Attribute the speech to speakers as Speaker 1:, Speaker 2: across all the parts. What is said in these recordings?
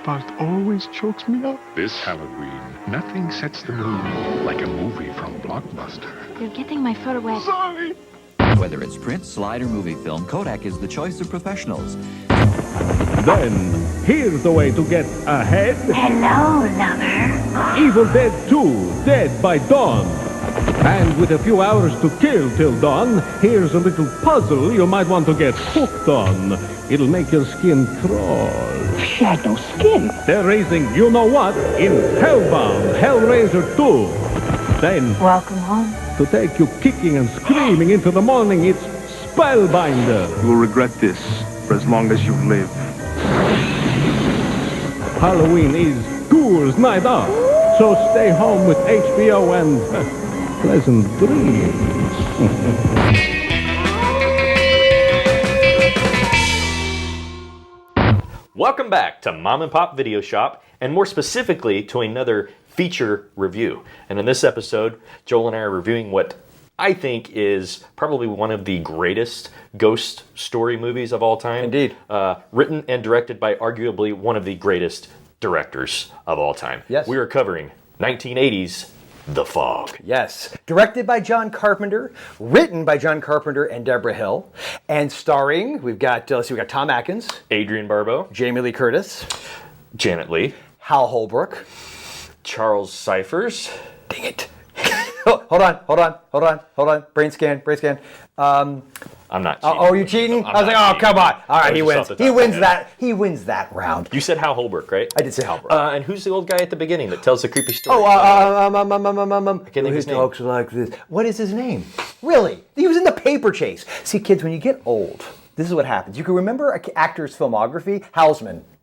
Speaker 1: part always chokes me up.
Speaker 2: This Halloween, nothing sets the mood like a movie from Blockbuster.
Speaker 3: You're getting my foot wet.
Speaker 1: Sorry.
Speaker 4: Whether it's print, slide, or movie film, Kodak is the choice of professionals.
Speaker 5: Then, here's the way to get ahead.
Speaker 3: Hello, lover.
Speaker 5: Evil Dead 2, Dead by Dawn. And with a few hours to kill till dawn, here's a little puzzle you might want to get hooked on. It'll make your skin crawl.
Speaker 3: Shadow skin.
Speaker 5: They're raising you-know-what in Hellbound, Hellraiser 2. Then,
Speaker 3: Welcome home.
Speaker 5: to take you kicking and screaming into the morning, it's Spellbinder.
Speaker 1: You will regret this for as long as you live.
Speaker 5: Halloween is Ghouls Night Out, so stay home with HBO and pleasant dreams.
Speaker 6: Welcome back to Mom and Pop Video Shop, and more specifically to another feature review. And in this episode, Joel and I are reviewing what I think is probably one of the greatest ghost story movies of all time.
Speaker 7: Indeed.
Speaker 6: Written and directed by arguably one of the greatest directors of all time.
Speaker 7: Yes.
Speaker 6: We are covering 1980's The Fog.
Speaker 7: Yes. Directed by John Carpenter, written by John Carpenter and Deborah Hill, and starring, we've got Tom Atkins,
Speaker 6: Adrian Barbeau,
Speaker 7: Jamie Lee Curtis,
Speaker 6: Janet Leigh,
Speaker 7: Hal Holbrook.
Speaker 6: Charles Cyphers.
Speaker 7: Dang it. Hold on. Brain scan.
Speaker 6: I'm not cheating.
Speaker 7: Oh, are you cheating? I was like, oh, come on. All right, he wins. He wins that round.
Speaker 6: You said Hal Holbrook, right?
Speaker 7: I did say Holbrook.
Speaker 6: And who's the old guy at the beginning that tells the creepy story?
Speaker 7: I
Speaker 6: can't think of his name.
Speaker 7: Talks like this. What is his name? Really? He was in The Paper Chase. See, kids, when you get old, this is what happens. You can remember an actor's filmography.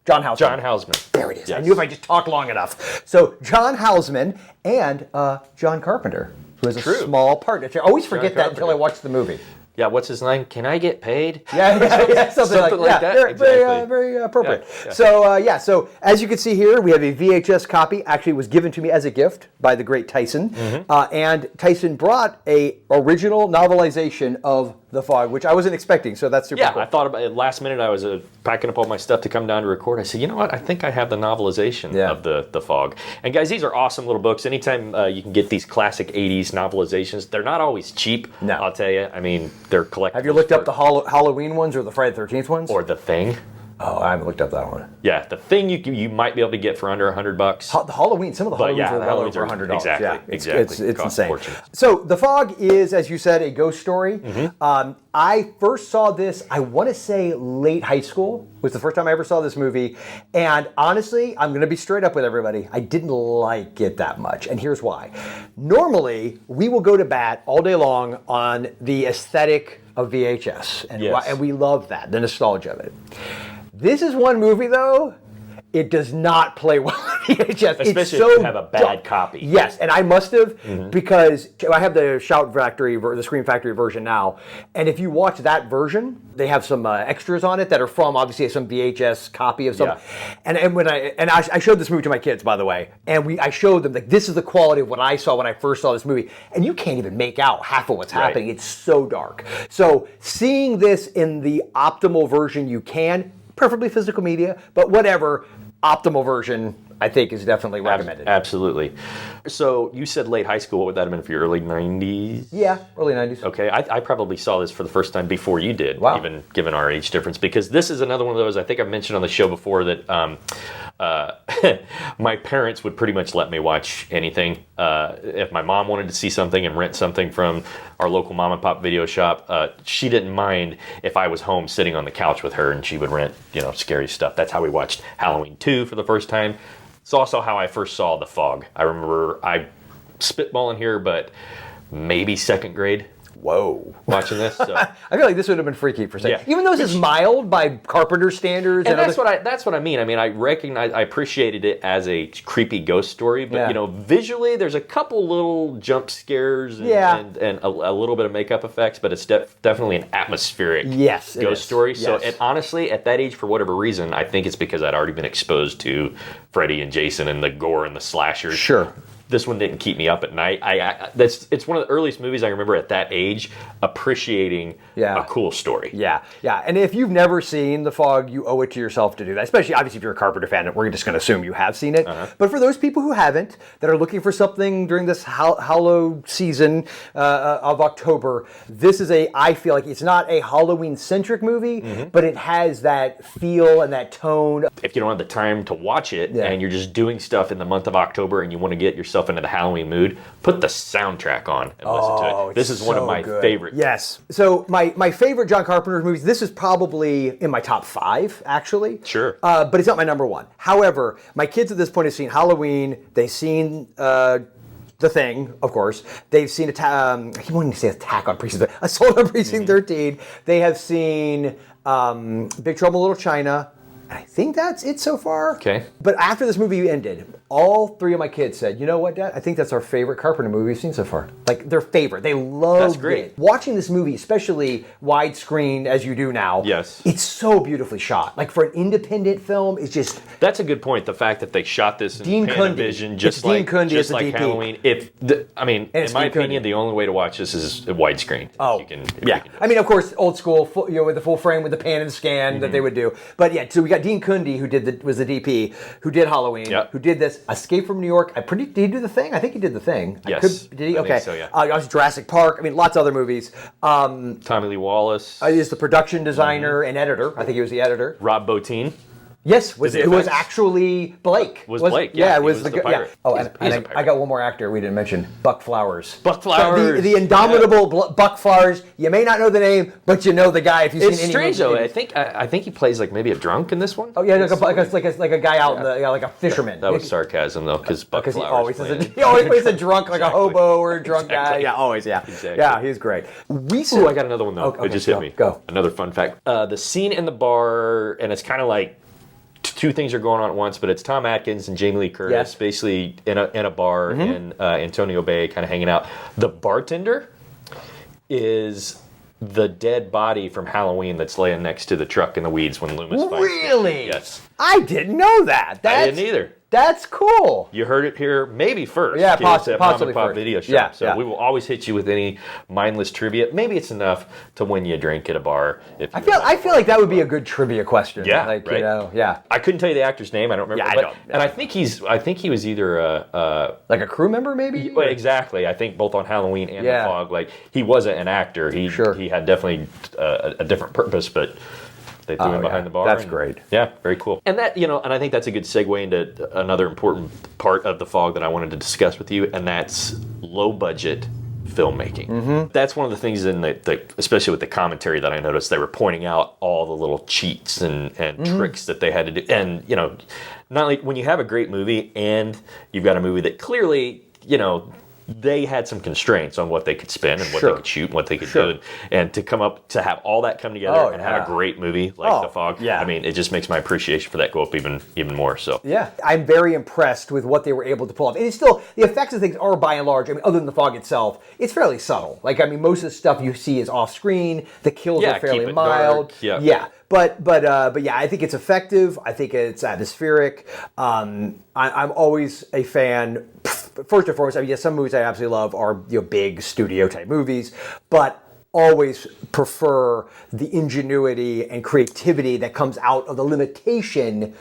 Speaker 7: John Houseman. There it is.
Speaker 6: Yes.
Speaker 7: I knew if I just talked long enough. So John Houseman and John Carpenter, who has a small part. I always forget that until I watch the movie.
Speaker 6: Yeah, what's his line? Can I get paid?
Speaker 7: Yeah, something like that. Very appropriate.
Speaker 6: Yeah.
Speaker 7: So as you can see here, we have a VHS copy. Actually, it was given to me as a gift by the great Tyson. Mm-hmm. And Tyson brought a original novelization of The Fog, which I wasn't expecting, so that's super cool.
Speaker 6: I thought about it last minute. I was packing up all my stuff to come down to record. I said, you know what? I think I have the novelization of the Fog. And guys, these are awesome little books. Anytime you can get these classic 80s novelizations, they're not always cheap, I'll tell you. I mean, they're collectibles.
Speaker 7: Have you looked up the Halloween ones or the Friday the 13th ones?
Speaker 6: Or The Thing?
Speaker 7: Oh, I haven't looked up that one.
Speaker 6: Yeah, The Thing you might be able to get for under $100.
Speaker 7: The Halloween, some of the Halloweens are well over $100. Exactly. It's insane. So The Fog is, as you said, a ghost story. Mm-hmm. I first saw this, I want to say late high school was the first time I ever saw this movie. And honestly, I'm going to be straight up with everybody. I didn't like it that much. And here's why. Normally, we will go to bat all day long on the aesthetic of VHS. And we love that, the nostalgia of it. This is one movie, though, it does not play well on VHS.
Speaker 6: Especially if you have a bad copy.
Speaker 7: Yes, and I must have, because I have the the Scream Factory version now, and if you watch that version, they have some extras on it that are from, obviously, some VHS copy of something. Yeah. And I showed this movie to my kids, by the way, and I showed them, like, this is the quality of what I saw when I first saw this movie, and you can't even make out half of what's happening. It's so dark. So seeing this in the optimal version you can, preferably physical media, but whatever, optimal version, I think, is definitely recommended.
Speaker 6: Absolutely. So you said late high school. What would that have been for your early 90s?
Speaker 7: Yeah, early 90s.
Speaker 6: Okay, I probably saw this for the first time before you did,
Speaker 7: even
Speaker 6: given our age difference, because this is another one of those, I think I've mentioned on the show before, that my parents would pretty much let me watch anything. If my mom wanted to see something and rent something from our local mom and pop video shop, she didn't mind if I was home sitting on the couch with her and she would rent, scary stuff. That's how we watched Halloween 2 for the first time. It's also how I first saw The Fog. I remember, I spitballing here, but maybe second grade.
Speaker 7: Whoa.
Speaker 6: Watching this. So.
Speaker 7: I feel like this would have been freaky for a second. Yeah. Even though this is mild by Carpenter standards.
Speaker 6: And that's what I mean. I mean, I appreciated it as a creepy ghost story, but visually there's a couple little jump scares and a little bit of makeup effects, but it's definitely an atmospheric ghost story. Yes. So honestly, at that age, for whatever reason, I think it's because I'd already been exposed to Freddy and Jason and the gore and the slashers.
Speaker 7: Sure.
Speaker 6: this one didn't keep me up at night. It's one of the earliest movies I remember at that age appreciating a cool story.
Speaker 7: Yeah. And if you've never seen The Fog, you owe it to yourself to do that. Especially, obviously, if you're a Carpenter fan, we're just going to assume you have seen it. But for those people who haven't, that are looking for something during this Hallow season of October, this is I feel like it's not a Halloween-centric movie, but it has that feel and that tone.
Speaker 6: If you don't have the time to watch it and you're just doing stuff in the month of October and you want to get yourself into the Halloween mood, put the soundtrack on and listen to it. This is one of my favorites.
Speaker 7: Yes. So my favorite John Carpenter movies, this is probably in my top 5, actually.
Speaker 6: Sure.
Speaker 7: But it's not my number 1. However, my kids at this point have seen Halloween. They've seen The Thing, of course. They've seen I keep wanting to say Attack on Precinct, Assault on Precinct 13. They have seen Big Trouble in Little China. I think that's it so far.
Speaker 6: Okay.
Speaker 7: But after this movie ended, all 3 of my kids said, "You know what, Dad? I think that's our favorite Carpenter movie we've seen so far." Like, their favorite. They loved it. Watching this movie, especially widescreen as you do now, it's so beautifully shot. Like, for an independent film, it's just...
Speaker 6: That's a good point. The fact that they shot this in Panavision, just like Halloween. In my opinion, the only way to watch this is widescreen.
Speaker 7: Oh, I mean, of course, old school, with the full frame with the pan and scan that they would do. But yeah, so we got Dean Cundey, who was the DP, who did Halloween, who did this. Escape from New York. Did he do The Thing? I think he did The Thing.
Speaker 6: Yes.
Speaker 7: Did he?
Speaker 6: I
Speaker 7: Okay.
Speaker 6: think so, yeah.
Speaker 7: Obviously Jurassic Park. I mean, lots of other movies.
Speaker 6: Tommy Lee Wallace.
Speaker 7: He's the production designer and editor. I think he was the editor.
Speaker 6: Rob Bottin.
Speaker 7: Yes, it was actually Blake.
Speaker 6: Was Blake? Yeah,
Speaker 7: it was
Speaker 6: the pirate.
Speaker 7: Yeah. Oh, and I got one more actor we didn't mention. Buck Flowers.
Speaker 6: Buck Flowers.
Speaker 7: The indomitable Buck Flowers. You may not know the name, but you know the guy if you've seen any.
Speaker 6: It's strange though. I think he plays like maybe a drunk in this one.
Speaker 7: Oh yeah, like a guy out in the like a fisherman.
Speaker 6: That was sarcasm though, because Buck Flowers.
Speaker 7: He always plays a drunk, like a hobo or a drunk guy. Yeah, always. Yeah, exactly. Yeah, he's great.
Speaker 6: I got another one though. It just hit me.
Speaker 7: Go.
Speaker 6: Another fun fact. The scene in the bar, and it's kind of like 2 things are going on at once, but it's Tom Atkins and Jamie Lee Curtis basically in a bar in Antonio Bay, kind of hanging out. The bartender is the dead body from Halloween that's laying next to the truck in the weeds when Loomis finds it.
Speaker 7: Really?
Speaker 6: Yes.
Speaker 7: I didn't know that.
Speaker 6: I didn't either.
Speaker 7: That's cool.
Speaker 6: You heard it here, maybe first.
Speaker 7: Yeah,
Speaker 6: possibly
Speaker 7: Mom and
Speaker 6: Pop
Speaker 7: first.
Speaker 6: Video Shop. We will always hit you with any mindless trivia. Maybe it's enough to win you a drink at a bar.
Speaker 7: I feel like that would be a good trivia question.
Speaker 6: Yeah,
Speaker 7: like,
Speaker 6: right.
Speaker 7: You know, yeah.
Speaker 6: I couldn't tell you the actor's name. I don't remember.
Speaker 7: Yeah, I don't.
Speaker 6: And I think he was either
Speaker 7: like a crew member, maybe.
Speaker 6: Well, exactly. I think both on Halloween and The Fog. Like, he wasn't an actor. He had definitely a different purpose, but they threw him behind the bar.
Speaker 7: That's great.
Speaker 6: Yeah, very cool. And that, and I think that's a good segue into another important part of The Fog that I wanted to discuss with you, and that's low budget filmmaking. That's one of the things in especially with the commentary that I noticed, they were pointing out all the little cheats and tricks that they had to do. And, not like when you have a great movie and you've got a movie that clearly, they had some constraints on what they could spend and what they could shoot and what they could do. And to have all that come together and have a great movie like The Fog, I mean, it just makes my appreciation for that go up even more. So
Speaker 7: yeah, I'm very impressed with what they were able to pull off. And it's still, the effects of things are by and large, I mean, other than The Fog itself, it's fairly subtle. Like, I mean, most of the stuff you see is off screen. The kills are fairly mild.
Speaker 6: Dark.
Speaker 7: But yeah, I think it's effective. I think it's atmospheric. I'm always a fan. First and foremost, I mean, yes, some movies I absolutely love are big studio type movies, but always prefer the ingenuity and creativity that comes out of the limitation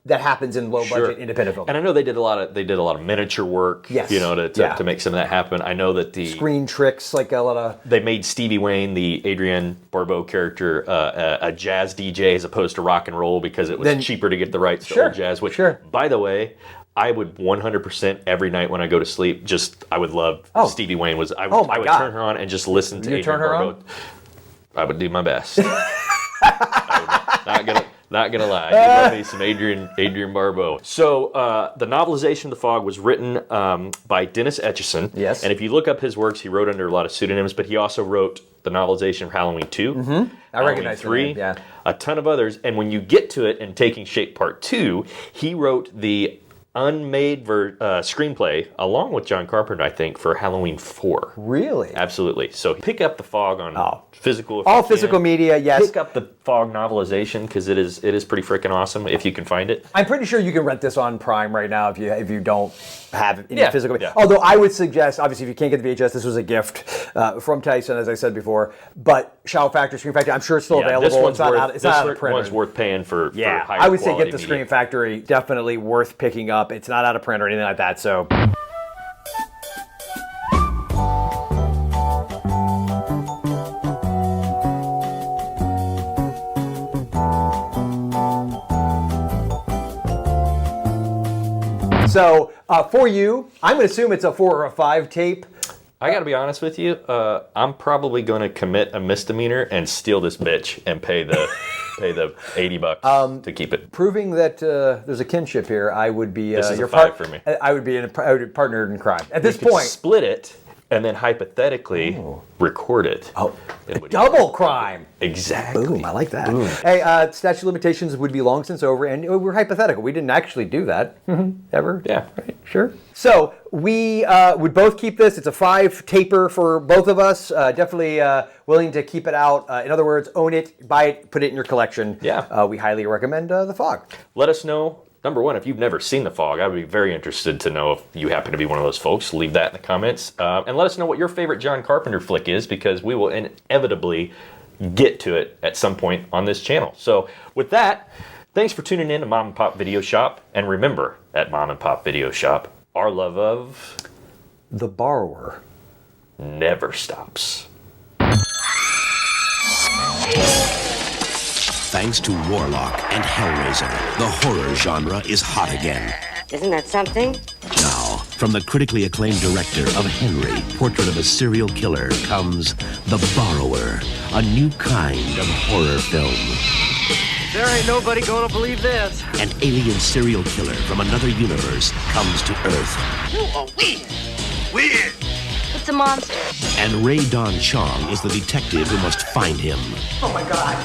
Speaker 7: that happens in low budget independent film.
Speaker 6: And I know they did a lot of miniature work, to make some of that happen. I know that the
Speaker 7: screen tricks, like a lot of...
Speaker 6: They made Stevie Wayne, the Adrienne Barbeau character, a jazz DJ as opposed to rock and roll because it was cheaper to get the rights to old jazz. Which, by the way, I would 100% every night when I go to sleep, I would love Stevie Wayne. I would turn her on to listen to Adrienne Barbeau. I would do my best. Not gonna lie, I love me some Adrienne Barbeau. So the novelization of The Fog was written by Dennis Etchison.
Speaker 7: Yes.
Speaker 6: And if you look up his works, he wrote under a lot of pseudonyms, but he also wrote the novelization of Halloween 2,
Speaker 7: I recognize
Speaker 6: 3,
Speaker 7: the name,
Speaker 6: a ton of others. And when you get to it in Taking Shape Part 2, he wrote the unmade screenplay along with John Carpenter, I think, for Halloween 4.
Speaker 7: Really?
Speaker 6: Absolutely. So pick up The Fog on physical.
Speaker 7: All physical media, yes.
Speaker 6: Pick up The Fog novelization because it is pretty freaking awesome if you can find it.
Speaker 7: I'm pretty sure you can rent this on Prime right now if you don't have any physical.
Speaker 6: Yeah.
Speaker 7: Although I would suggest, obviously, if you can't get the VHS, this was a gift from Tyson, as I said before. But Shout Factor, Screen Factory, I'm sure it's still available.
Speaker 6: This one's
Speaker 7: not out of print.
Speaker 6: One's worth paying for.
Speaker 7: Yeah,
Speaker 6: for higher
Speaker 7: I would say get the
Speaker 6: media.
Speaker 7: Screen Factory. Definitely worth picking up. It's not out of print or anything like that. So. So for you, I'm going to assume it's a 4 or a 5 tape.
Speaker 6: I got to be honest with you. I'm probably going to commit a misdemeanor and steal this bitch and pay the $80 to keep it.
Speaker 7: Proving that there's a kinship here, I would be
Speaker 6: This is
Speaker 7: your
Speaker 6: a 5 for me.
Speaker 7: I would be partnered in crime at this
Speaker 6: We could
Speaker 7: point.
Speaker 6: split it and then hypothetically record it.
Speaker 7: Oh,
Speaker 6: It would-
Speaker 7: double crime.
Speaker 6: Exactly.
Speaker 7: Boom, I like that. Hey, statute of limitations would be long since over, and we're hypothetical. We didn't actually do that. Ever?
Speaker 6: Yeah.
Speaker 7: Right, sure. So we would both keep this. It's a 5 taper for both of us. Definitely willing to keep it out. In other words, own it, buy it, put it in your collection.
Speaker 6: Yeah.
Speaker 7: We highly recommend The Fog.
Speaker 6: Let us know. Number one, if you've never seen The Fog, I would be very interested to know if you happen to be one of those folks. Leave that in the comments. And let us know what your favorite John Carpenter flick is, because we will inevitably get to it at some point on this channel. So with that, thanks for tuning in to Mom and Pop Video Shop. And remember, at Mom and Pop Video Shop, our love of
Speaker 7: The Borrower
Speaker 6: never stops.
Speaker 8: Thanks to Warlock and Hellraiser, the horror genre is hot again.
Speaker 9: Isn't that something?
Speaker 8: Now, from the critically acclaimed director of Henry, Portrait of a Serial Killer, comes The Borrower, a new kind of horror film.
Speaker 9: There ain't nobody gonna believe this.
Speaker 8: An alien serial killer from another universe comes to Earth.
Speaker 9: You are weird. Weird.
Speaker 3: It's a monster.
Speaker 8: And Ray Don Chong is the detective who must find him.
Speaker 9: Oh my God.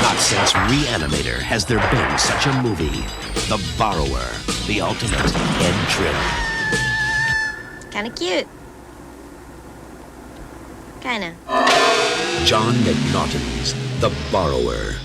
Speaker 8: Not since Reanimator has there been such a movie. The Borrower, the ultimate head trip.
Speaker 3: Kinda cute. Kinda.
Speaker 8: John McNaughton's The Borrower.